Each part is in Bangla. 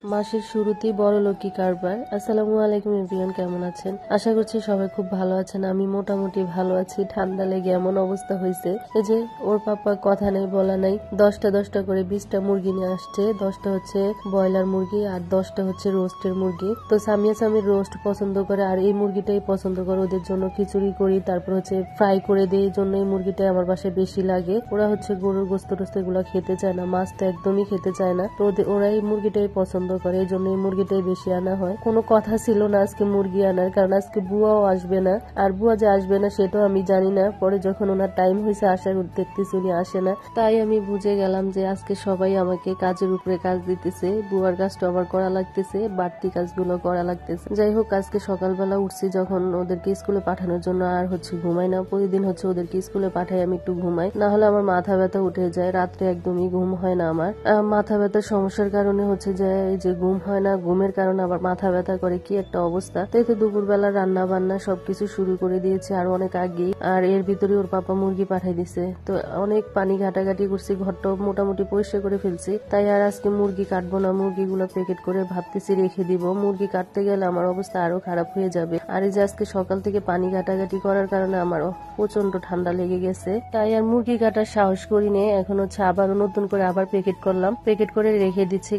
মাসের শুরুতেই বড়লোকি কারবার। আসসালামু আলাইকুম এভরিওয়ান, কেমন আছেন? আশা করছি সবাই খুব ভালো আছেন। আমি মোটামুটি ভালো আছি। ঠান্ডা লেগে এমন অবস্থা হয়েছে, এই যে ওর পাপা কথা নেই বলা নাই, 10টা করে 20টা মুরগি নিয়ে আসছে। 10টা হচ্ছে ব্রয়লার মুরগি আর 10টা হচ্ছে রোস্টের মুরগি। তো সামিয়া সামির রোস্ট পছন্দ করে আর এই মুরগিটাই পছন্দ করে। ওদের জন্য খিচুড়ি করি, তারপর হচ্ছে ফ্রাই করে দিই। এই জন্য এই মুরগিটাই আমার বাসায় বেশি লাগে। ওরা হচ্ছে গরুর গোস্ত টোস্ত এগুলো খেতে চায় না, মাছ তো একদমই খেতে চায় না। তো ওরা এই মুরগিটাই পছন্দ করে, এই জন্য এই মুরগিটাই বেশি আনা হয়। কোনো কথা ছিল না আজকে মুরগি আনার, কারণ আজকে বুয়াও আসবে না। আর বুয়া যে আসবে না সেটাও আমি জানি না। পরে যখন ওনার টাইম হয়েছে আসার, দেখতেছি উনি আসে না। তাই আমি বুঝে গেলাম যে আজকে সবাই আমাকে কাজের উপরে কাজ দিতেছে। বুয়ার কাজটা আবার করা লাগতেছে, বাড়তি কাজগুলো করা লাগতেছে। যাই হোক, আজকে সকালবেলা উঠছি যখন ওদেরকে স্কুলে পাঠানোর জন্য, আর হচ্ছে ঘুমাই না। প্রতিদিন হচ্ছে ওদেরকে স্কুলে পাঠাই, আমি একটু ঘুমাই, না হলে আমার মাথা ব্যথা উঠে যায়। রাত্রে একদমই ঘুম হয় না আমার। মাথা ব্যথার সমস্যার কারণে হচ্ছে যে এই যে ঘুম হয় না, ঘুমের কারণে আবার মাথা ব্যথা করে, কি একটা অবস্থা। তাই তো দুপুরবেলা রান্না বান্না সবকিছু শুরু করে দিয়েছে আর অনেক আগেই। আর এর ভিতরে ওর পাপা মুরগি পাঠাই দিছে। তো অনেক পানি ঘাটাঘাটি করছি, ঘরটা মোটামুটি পরিষ্কার করে ফেলছি। তাই আর আজকে মুরগি কাটবো না, মুরগিগুলো প্যাকেট করে ভাবতেছি রেখে দিব। মুরগি কাটতে গেলে আমার অবস্থা আরো খারাপ হয়ে যাবে। আর এই যে আজকে সকাল থেকে পানি ঘাটাঘাটি করার কারণে আমার প্রচন্ড ঠান্ডা লেগে গেছে। তাই আর মুরগি কাটার সাহস করি নে। এখন হচ্ছে আবারও নতুন করে আবার প্যাকেট করলাম, প্যাকেট করে রেখে দিচ্ছি।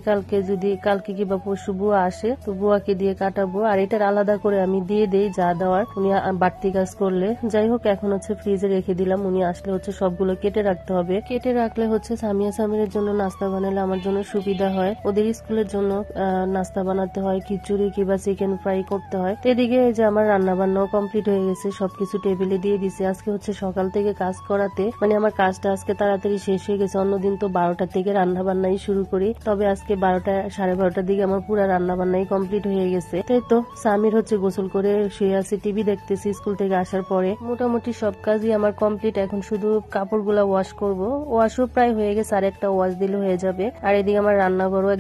কালকে কিংবা পরশু বুয়া আসে, তো বুয়াকে দিয়ে কাটাবো। আর এটার আলাদা করে আমি দিয়ে দেই যা দেওয়ার, উনি বাড়তি কাজ করলে। যাই হোক, এখন হচ্ছে ফ্রিজে রেখে দিলাম। উনি আসলে হচ্ছে সবগুলো কেটে রাখতে হবে। কেটে রাখলে হচ্ছে সামিয়া সামিরের জন্য নাস্তা বানালে আমার জন্য সুবিধা হয়। ওদের স্কুলের জন্য নাস্তা বানাতে হয়, খিচুড়ি কিংবা চিকেন ফ্রাই করতে হয়। তো এদিকে যে আমার রান্না বান্নাও কমপ্লিট হয়ে গেছে, সবকিছু টেবিলে দিয়ে দিছে। আজকে হচ্ছে সকাল থেকে কাজ করাতে মানে আমার কাজটা আজকে তাড়াতাড়ি শেষ হয়ে গেছে। অন্যদিন তো 12টা থেকে রান্না বান্নাই শুরু করি, তবে আজকে 12টা সাড়ে 12টার দিকে আমার পুরো রান্না বান্নাই কমপ্লিট হয়ে গেছে। তাই তো সামির হচ্ছে গোসল করে শুয়ে আছে, টিভি দেখতেছি স্কুল থেকে আসার পরে। মোটামুটি সব কাজই আমার কমপ্লিট। এখন শুধু কাপড়গুলা ওয়াশ করব, ওয়াশও প্রায় হয়ে গেছে, আর একটা ওয়াশ দিলে হয়ে যাবে। আর এদিকে আমার রান্নাঘরও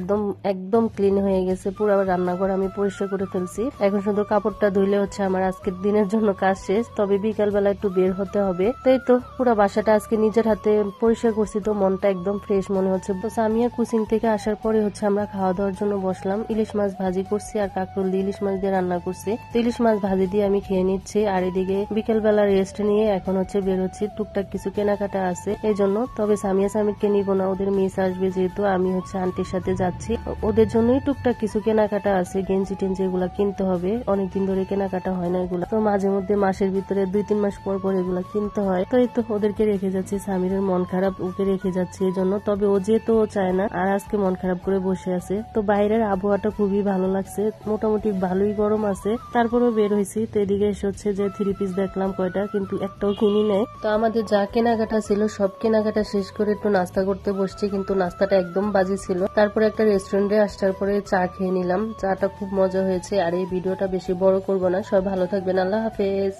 একদম ক্লিন হয়ে গেছে, পুরো রান্নাঘর আমি পরিষ্কার করে ফেলছি। এখন শুধু কাপড়টা ধুইলে হচ্ছে আমার আজকের দিনের জন্য কাজ শেষ। তবে বিকাল বেলা একটু বের হতে হবে। তাই তো পুরো বাসাটা আজকে নিজের হাতে পরিষ্কার করছি, তো মনটা একদম ফ্রেশ মনে হচ্ছে। সামিয়া কোচিং থেকে আসার পরে হচ্ছে আমরা খাওয়া দাওয়ার জন্য বসলাম। ইলিশ মাছ ভাজি করছি আর কাঁকরোল দিয়ে ইলিশ মাছ দিয়ে রান্না করছি। ইলিশ মাছ ভাজি দিয়ে আমি খেয়ে নিচ্ছি। আর এদিকে বিকেল বেলা রেস্ট নিয়ে এখন হচ্ছে বের হচ্ছি, টুকটাক কিছু কেনাকাটা আছে এই জন্য। তবে সামিয়া সামিরকে নিব না, ওদের মিস আসবে যেহেতু। আমি হচ্ছে আন্টির সাথে যাচ্ছি, ওদের জন্যই টুকটাক কিছু কেনাকাটা আছে, গেঞ্জি টেঞ্জি এগুলা কিনতে হবে। অনেকদিন ধরে কেনাকাটা হয় না এগুলা, তো মাঝে মধ্যে মাসের ভিতরে 2-3 মাস পর পর এগুলা কিনতে হয়। তো এই তো ওদেরকে রেখে যাচ্ছি। সামিরের মন খারাপ, ওকে রেখে যাচ্ছি এই জন্য। তবে ও যেহেতু চায় না, আর আজকে মন খারাপ করে বসে আছে। তো বাইরের আবহাওয়াটা খুবই ভালো লাগছে, মোটামুটি ভালোই গরম আছে, তারপরেও বের হয়েছি। তো এদিকে এসে হচ্ছে যে 3 পিস দেখলাম কয়টা, কিন্তু একটাও কিনি নেই। তো আমাদের যা কেনাকাটা ছিল সব কেনাকাটা শেষ করে একটু নাস্তা করতে বসছি, কিন্তু নাস্তাটা একদম বাজে ছিল। তারপরে একটা রেস্টুরেন্টে আসার পরে চা খেয়ে নিলাম, চাটা খুব মজা হয়েছে। আর এই ভিডিওটা বেশি বড় করবো না, সবাই ভালো থাকবেন, আল্লাহ হাফেজ।